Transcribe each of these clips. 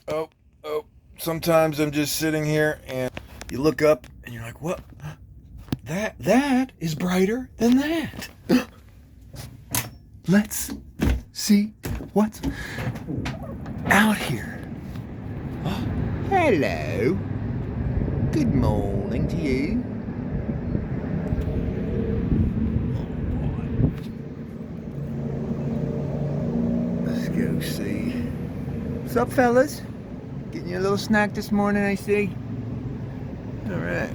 Oh, oh. Sometimes I'm just sitting here and you look up and you're like, what? That is brighter than that. Let's see what's out here. Oh, hello. Good morning to you. Let's go see. What's up, fellas? Getting you a little snack this morning, I see. All right.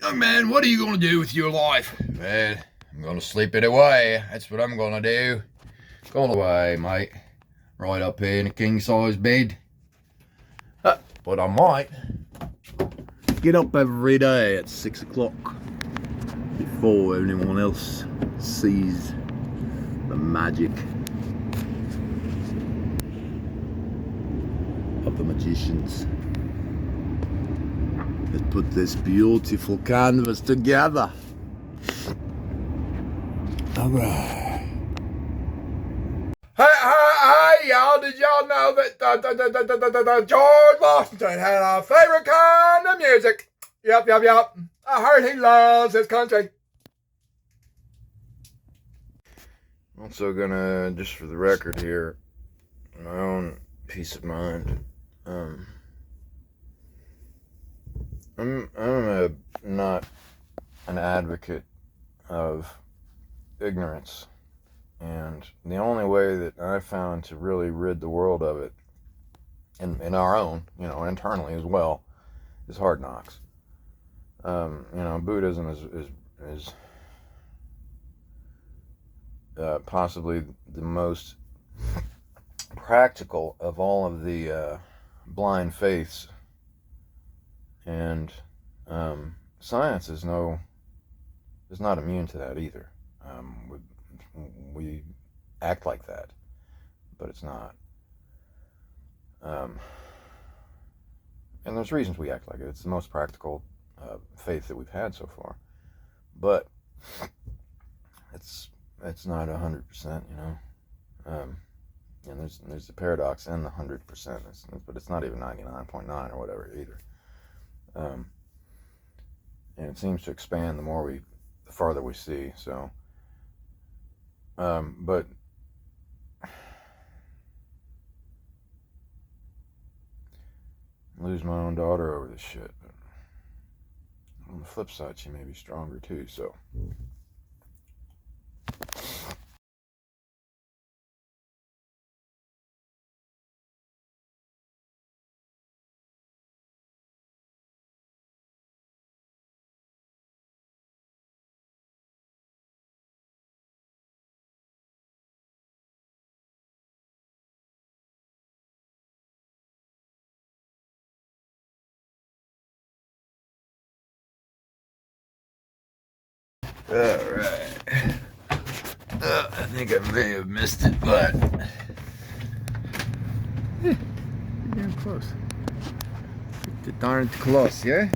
Young man, what are you going to do with your life? Man, I'm going to sleep it away. That's what I'm going to do. Going away, mate. Right up here in a king-size bed. But I might get up every day at 6 o'clock before anyone else sees the magic of the magicians that put this beautiful canvas together. All right. Hey, y'all, did y'all know that George Washington had a favorite kind of music? Yep. I heard he loves his country. Also gonna, just for the record here, my own peace of mind, I'm not an advocate of ignorance. And the only way that I found to really rid the world of it, in our own, internally as well, is hard knocks. Buddhism is possibly the most practical of all of the blind faiths, and science is not immune to that either. We act like that, but it's not. And there's reasons we act like it. It's the most practical faith that we've had so far, but it's not 100%, and there's the paradox in the 100%, but it's not even 99.9 or whatever either. And it seems to expand the farther we see. So. But lose my own daughter over this shit. But on the flip side, she may be stronger too. So. Alright. I think I may have missed it, but you're damn close. Pretty darn close, yeah?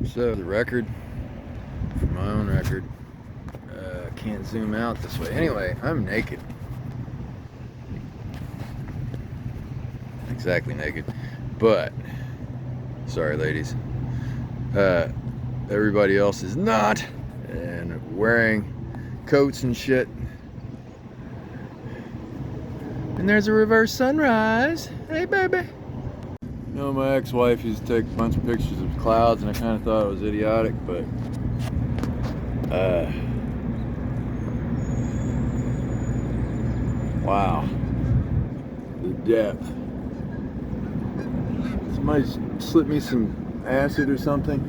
So the record, for my own record, can't zoom out this way. Anyway, I'm naked. Exactly naked. But, sorry ladies, everybody else is not, and wearing coats and shit. And there's a reverse sunrise. Hey, baby. You know, my ex-wife used to take a bunch of pictures of clouds, and I kind of thought it was idiotic, but wow, the depth. Somebody slip me some acid or something,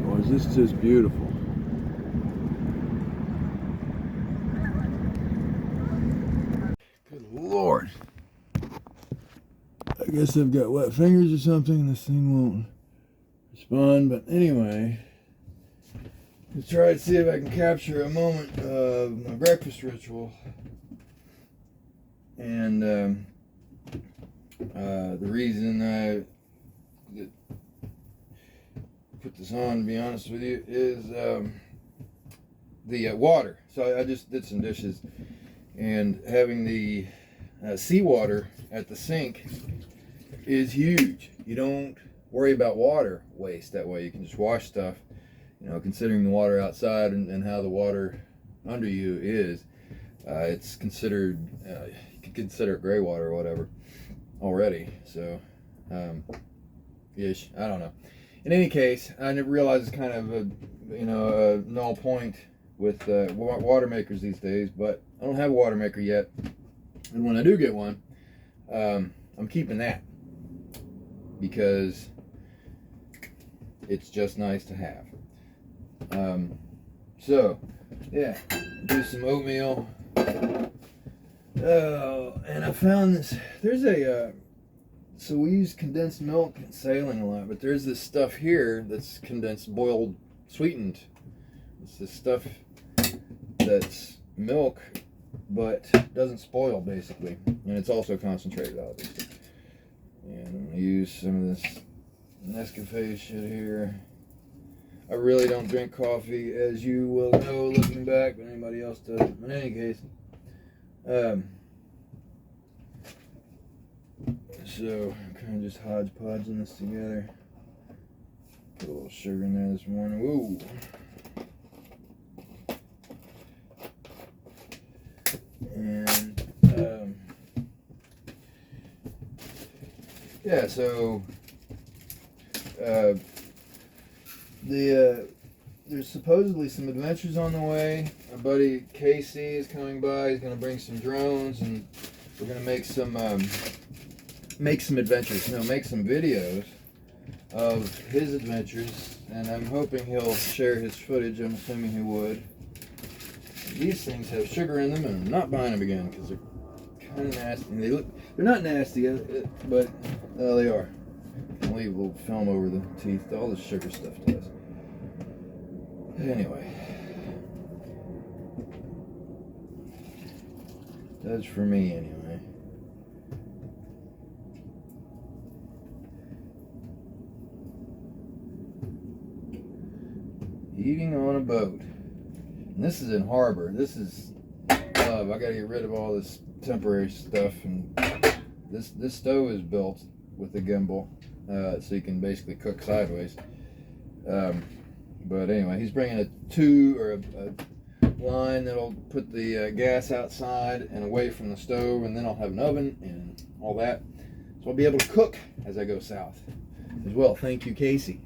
or is this just beautiful? Good Lord. I guess I've got wet fingers or something and this thing won't respond, but anyway, let's try to see if I can capture a moment of my breakfast ritual. And the reason I put this on, to be honest with you, is the water. So I just did some dishes, and having the seawater at the sink is huge. You don't worry about water waste that way. You can just wash stuff, you know, considering the water outside and how the water under you is. It's considered, you could consider it gray water or whatever already. So, ish, I don't know. In any case, I never realized it's kind of a, you know, a null point with water makers these days, but I don't have a water maker yet. And when I do get one, I'm keeping that, because it's just nice to have. So, yeah, do some oatmeal. Oh, and I found this. There's a, so we use condensed milk in sailing a lot, but there's this stuff here that's condensed, boiled, sweetened. It's this stuff that's milk, but doesn't spoil, basically. And it's also concentrated, obviously. And I'm going to use some of this Nescafe shit here. I really don't drink coffee, as you will know looking back, but anybody else does. In any case, so I'm kind of just hodgepodging this together. Put a little sugar in there this morning. Whoa. And yeah, so there's supposedly some adventures on the way. Our buddy Casey is coming by. He's going to bring some drones, and we're going to make some adventures. No, make some videos of his adventures, and I'm hoping he'll share his footage. I'm assuming he would. These things have sugar in them, and I'm not buying them again because they're kind of nasty. They're not nasty, but they are. I'll leave a little film over the teeth. All the sugar stuff does. Anyway, does for me anyway. Eating on a boat. And this is in harbor. This is love. I gotta get rid of all this temporary stuff, and this stove is built with a gimbal, so you can basically cook sideways. But anyway, he's bringing a line that'll put the gas outside and away from the stove, and then I'll have an oven and all that, so I'll be able to cook as I go south as well. Thank you, Casey.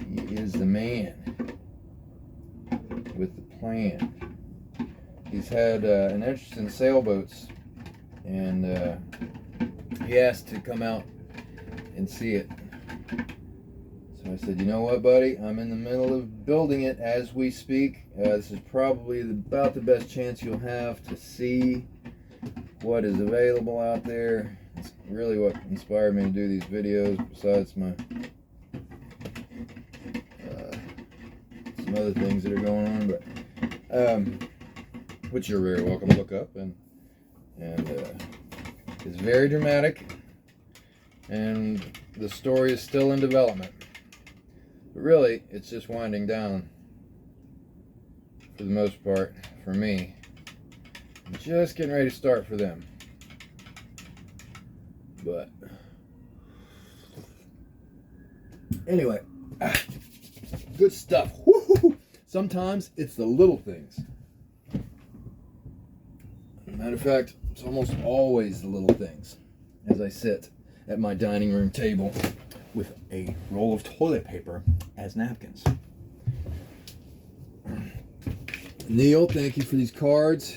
He is the man with the plan. He's had an interest in sailboats, and he asked to come out and see it. So I said, you know what, buddy? I'm in the middle of building it as we speak. This is probably about the best chance you'll have to see what is available out there. It's really what inspired me to do these videos, besides my some other things that are going on, but which you're very welcome to look up, and it's very dramatic, and the story is still in development. But really, it's just winding down for the most part for me. I'm just getting ready to start for them. But anyway, good stuff. Woo-hoo-hoo. Sometimes it's the little things. I'm Matter of fact, it's almost always the little things. As I sit at my dining room table with a roll of toilet paper as napkins. Neil, thank you for these cards.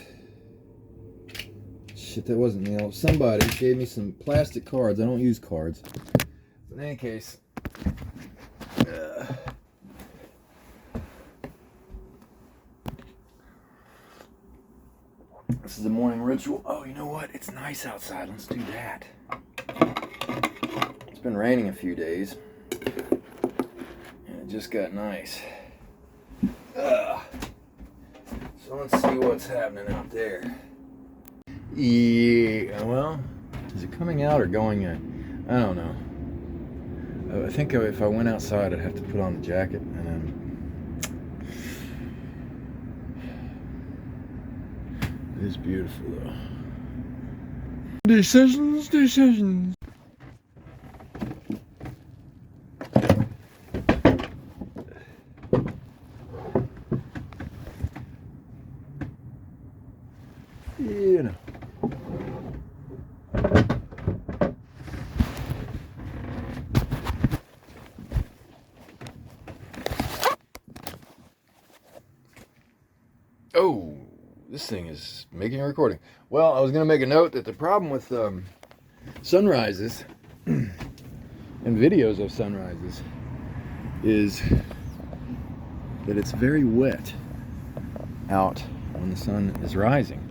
Shit, that wasn't Neil. Somebody gave me some plastic cards. I don't use cards. But in any case, this is the morning ritual. Oh, you know what? It's nice outside. Let's do that. It's been raining a few days, and it just got nice. So let's see what's happening out there. Yeah, well, is it coming out or going in? I don't know. I think if I went outside, I'd have to put on the jacket and then. It is beautiful though. Decisions. You know. Oh, this thing is making a recording. Well, I was going to make a note that the problem with sunrises and videos of sunrises is that it's very wet out when the sun is rising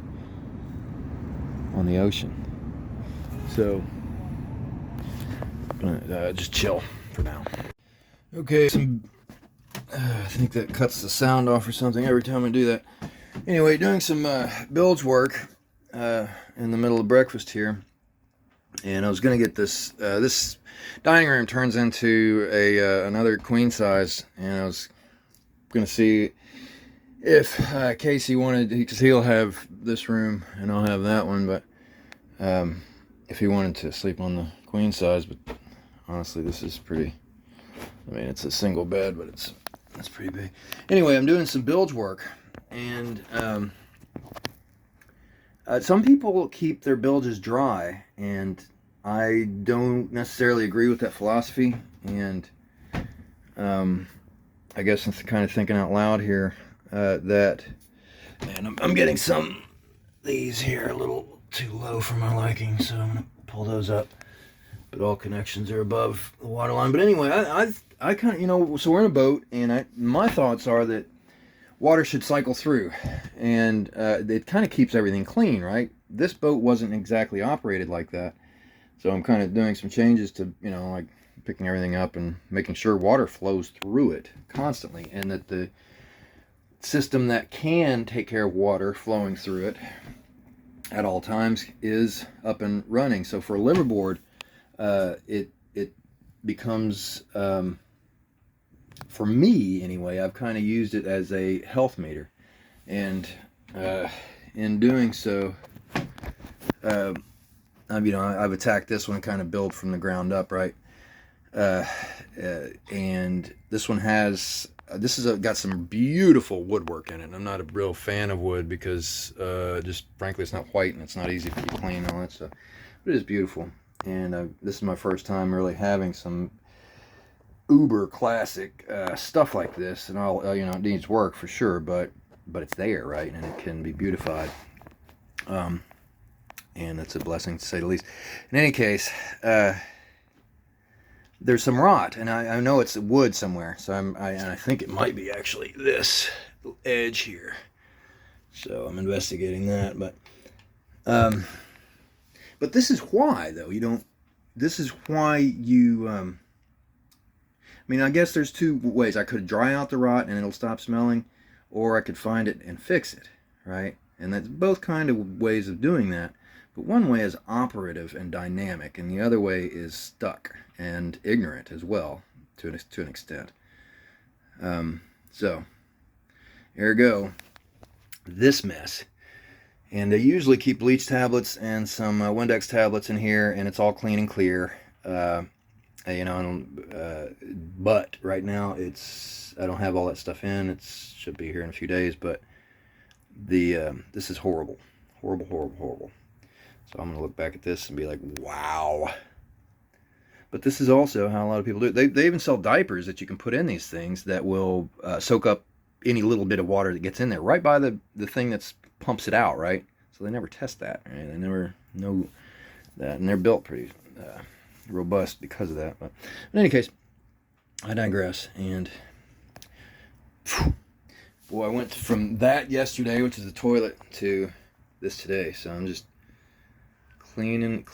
on the ocean. So, I'm gonna just chill for now. Okay, I think that cuts the sound off or something every time I do that. Anyway, doing some bilge work in the middle of breakfast here, and I was going to get this. This dining room turns into another queen size, and I was going to see if Casey wanted, because he'll have this room and I'll have that one, but if he wanted to sleep on the queen size. But honestly, this is pretty. I mean, it's a single bed, but it's pretty big. Anyway, I'm doing some bilge work. And some people keep their bilges dry, and I don't necessarily agree with that philosophy. And I guess I'm kind of thinking out loud here that, and I'm getting some these here a little too low for my liking, so I'm gonna pull those up. But all connections are above the water line. But anyway, I kind of, you know, so we're in a boat, and my thoughts are that water should cycle through, and it kind of keeps everything clean, right? This boat wasn't exactly operated like that, so I'm kind of doing some changes to, you know, like picking everything up and making sure water flows through it constantly, and that the system that can take care of water flowing through it at all times is up and running. So for a liveaboard, it becomes for me anyway, I've kind of used it as a health meter, and in doing so, I've attacked this one, kind of built from the ground up, right? And this one has got some beautiful woodwork in it. I'm not a real fan of wood because just frankly it's not white and it's not easy to keep clean and all that stuff, but it is beautiful. And this is my first time really having some uber classic stuff like this, and all you know, it needs work for sure, but it's there, right? And it can be beautified, and it's a blessing to say the least. In any case, there's some rot, and I know it's wood somewhere, so I think it might be actually this edge here, so I'm investigating that. But this is why, though, this is why you I mean, I guess there's two ways. I could dry out the rot and it'll stop smelling, or I could find it and fix it, right? And that's both kind of ways of doing that. But one way is operative and dynamic, and the other way is stuck and ignorant as well, to an extent. So, ergo, this mess. And they usually keep bleach tablets and some Windex tablets in here, and it's all clean and clear. You know, but right now I don't have all that stuff in. It should be here in a few days, but this is horrible, Horrible, horrible, horrible. So I'm going to look back at this and be like, wow. But this is also how a lot of people do it. They even sell diapers that you can put in these things that will soak up any little bit of water that gets in there, right by the thing that pumps it out, right? So they never test that. Right? They never know that. And they're built pretty robust because of that. But in any case, I digress. And boy, I went from that yesterday, which is the toilet, to this today. So I'm just cleaning.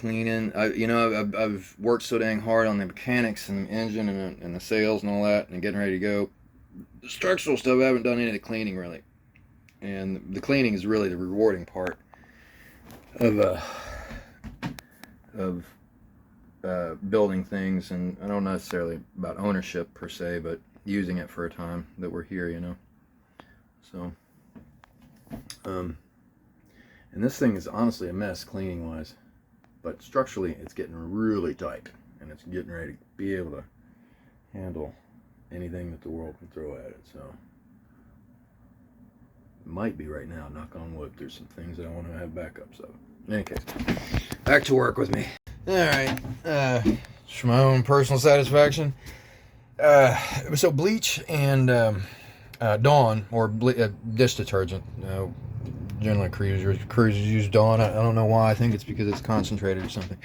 I've worked so dang hard on the mechanics and the engine and the sails and all that, and getting ready to go. The structural stuff, I haven't done any of the cleaning really, and the cleaning is really the rewarding part of building things. And I don't necessarily about ownership per se, but using it for a time that we're here, you know. So, and this thing is honestly a mess cleaning wise, but structurally it's getting really tight, and it's getting ready to be able to handle anything that the world can throw at it. So it might be right now, knock on wood. There's some things that I want to have backups of. In any case, back to work with me. All right, just for my own personal satisfaction. So bleach and Dawn, or dish detergent. Generally cruisers use Dawn. I don't know why. I think it's because it's concentrated or something.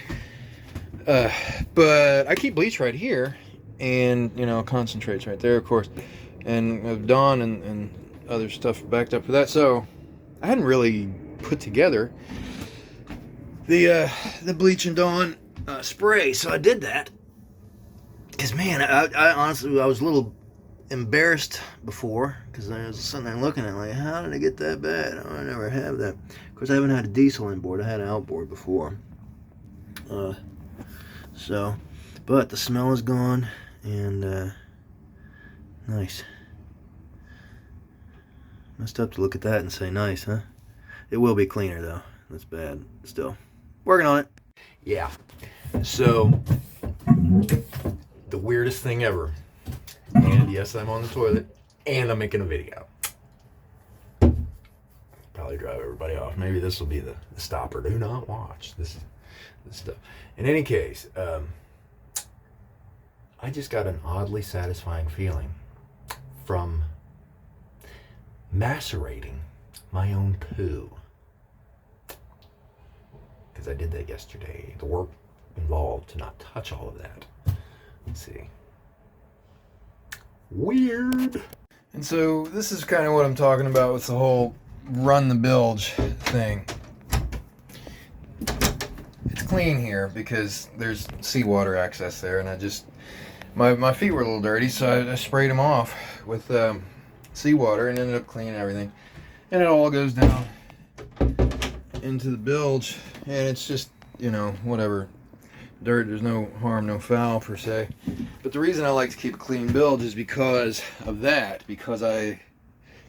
But I keep bleach right here, and concentrates right there, of course, and Dawn and other stuff backed up for that. So I hadn't really put together the bleach and Dawn spray, so I did that. Because man, I honestly, I was a little embarrassed before, because I was sitting there looking at it like, how did I get that bad? I never have that. Of course, I haven't had a diesel inboard. I had an outboard before. But the smell is gone, and nice. Messed up to look at that and say nice, huh? It will be cleaner though. That's bad. Still working on it. Yeah. So the weirdest thing ever. And yes, I'm on the toilet, and I'm making a video. Probably drive everybody off. Maybe this will be the stopper. Do not watch this stuff. In any case, I just got an oddly satisfying feeling from macerating my own poo. Because I did that yesterday. The work involved to not touch all of that. Let's see. Weird. And so this is kind of what I'm talking about with the whole run the bilge thing. It's clean here because there's seawater access there, and I just my feet were a little dirty, so I sprayed them off with seawater and ended up cleaning everything, and it all goes down into the bilge, and it's just whatever dirt. There's no harm, no foul per se. But the reason I like to keep a clean bilge is because of that. Because I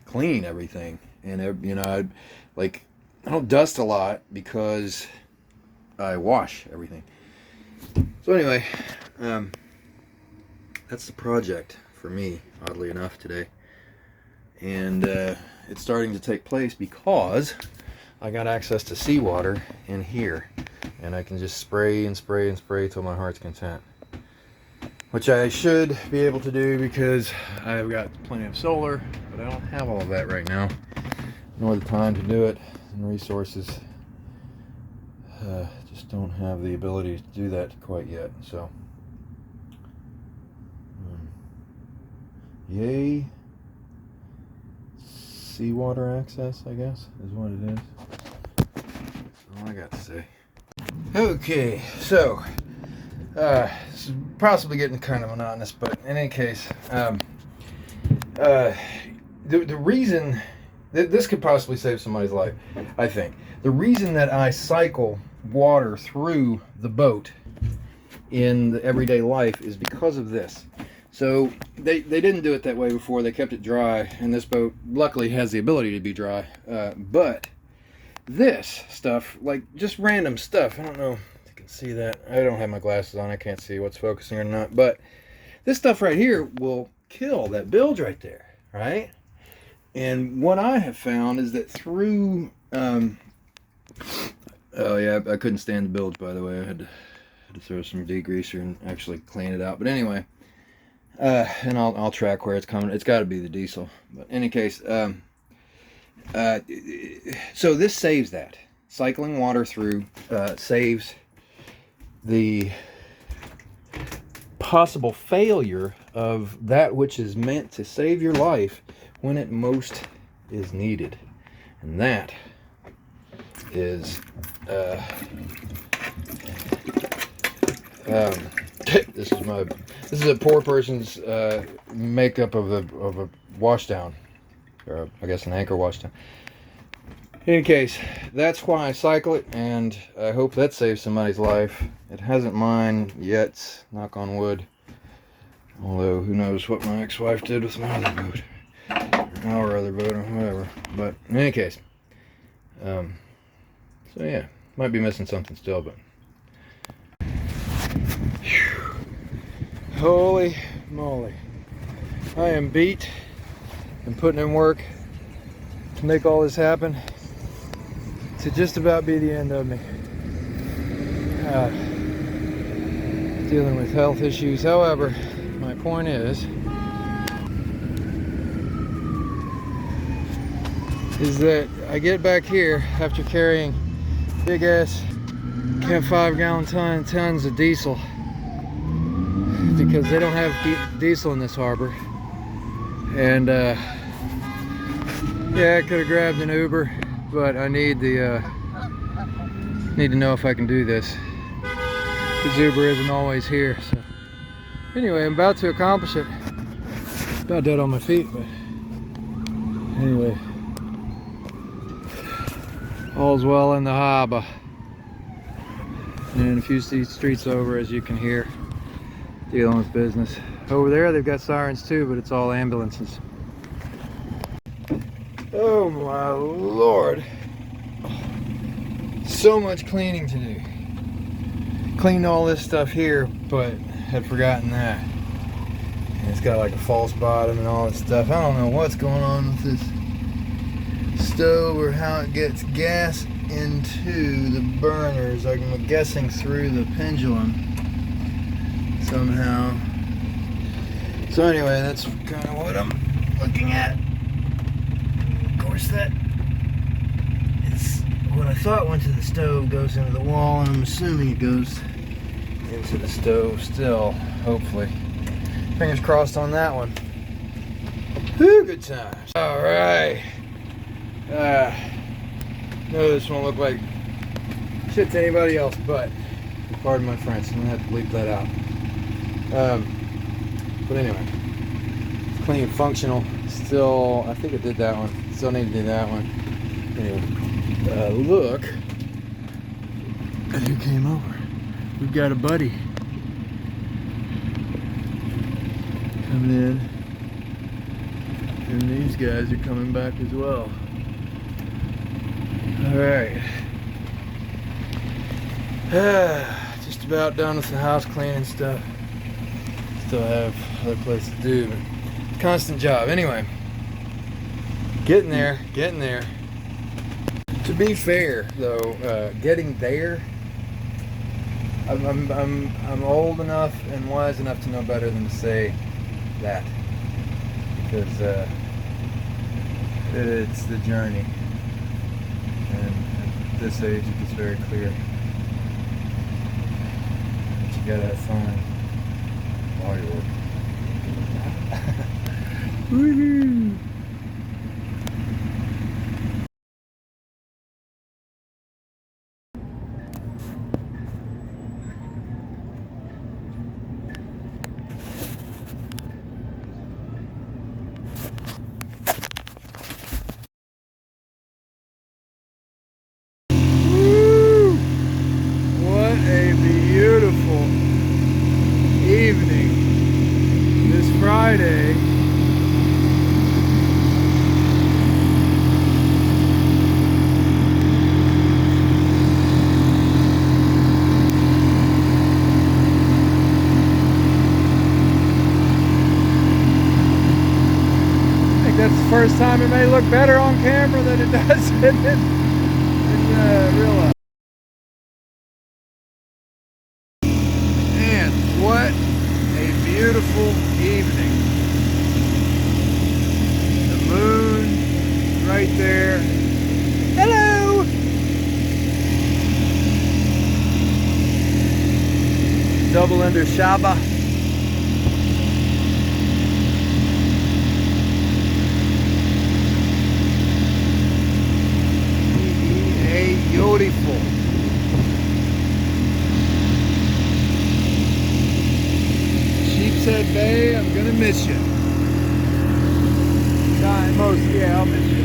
clean everything, and I don't dust a lot because I wash everything. So anyway, that's the project for me, oddly enough, today, and it's starting to take place because I got access to seawater in here. And I can just spray and spray and spray till my heart's content. Which I should be able to do because I've got plenty of solar, but I don't have all of that right now. Nor the time to do it, and resources. Just don't have the ability to do that quite yet. So, yay. Seawater access, I guess, is what it is. That's all I got to say. Okay, so it's possibly getting kind of monotonous, but in any case, the reason this could possibly save somebody's life, I think. The reason that I cycle water through the boat in the everyday life is because of this. So they didn't do it that way before. They kept it dry, and this boat luckily has the ability to be dry, but this stuff, like just random stuff, I don't know if you can see that. I don't have my glasses on. I can't see what's focusing or not. But this stuff right here will kill that bilge right there, right? And what I have found is that through Oh yeah, I couldn't stand the bilge, by the way. I had to throw some degreaser and actually clean it out. But anyway, and I'll track where it's coming. It's got to be the diesel. But in any case, so this saves that. Cycling water through saves the possible failure of that which is meant to save your life when it most is needed. And that is this is a poor person's makeup of a washdown, or I guess an anchor washdown. In any case, that's why I cycle it, and I hope that saves somebody's life. It hasn't mine yet, knock on wood. Although who knows what my ex-wife did with my other boat, or our other boat, or whatever. But in any case, so yeah, might be missing something still, but whew. Holy moly, I am beat and putting in work to make all this happen to just about be the end of me. Dealing with health issues. However, my point is that I get back here after carrying big ass 5-gallon tons of diesel, because they don't have diesel in this harbor. And yeah, I could have grabbed an Uber, but I need to know if I can do this, because Uber isn't always here. So anyway, I'm about to accomplish it. About dead on my feet, but anyway, all's well in the harbor. And a few streets over, as you can hear, dealing with business. Over there they've got sirens too, but it's all ambulances. Oh my lord, so much cleaning to do. Cleaned all this stuff here, but had forgotten that. And it's got like a false bottom and all this stuff. I don't know what's going on with this stove, or how it gets gas into the burners. I'm guessing through the pendulum somehow. So anyway, that's kind of what I'm looking at. Of course, that is what I thought went to the stove goes into the wall, and I'm assuming it goes into the stove still, hopefully. Fingers crossed on that one. Whew, good times. All right. No, this won't look like shit to anybody else, but pardon my French, I'm gonna have to bleep that out. But anyway, it's clean, functional. Still, I think I did that one. Still need to do that one. Anyway, look who came over. We've got a buddy coming in, and these guys are coming back as well. All right, just about done with the house cleaning stuff. Still have other places to do, but constant job. Anyway, getting there. To be fair, though, getting there, I'm old enough and wise enough to know better than to say that, because it's the journey, and at this age it gets very clear that you gotta have fun while you're working. Woohoo! Evening this Friday. I think that's the first time it may look better on camera than it does in real. And what a beautiful evening. The moon right there. Hello! Double under Shaba. Beautiful. Sheepshead Bay, I'm gonna miss you. Yeah, I'll miss you.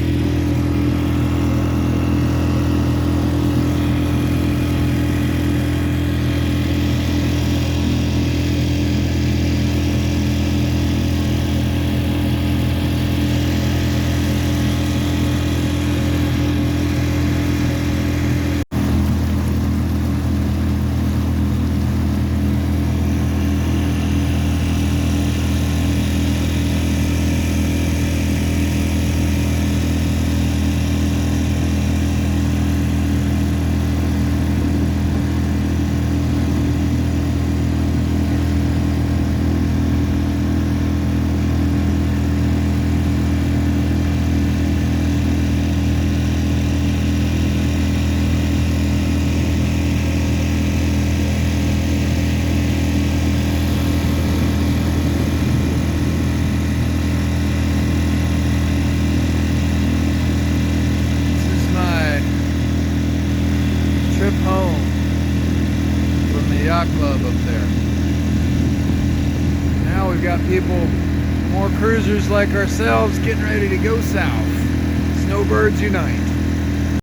Home from the yacht club up there. Now we've got people, more cruisers like ourselves, getting ready to go south. Snowbirds unite.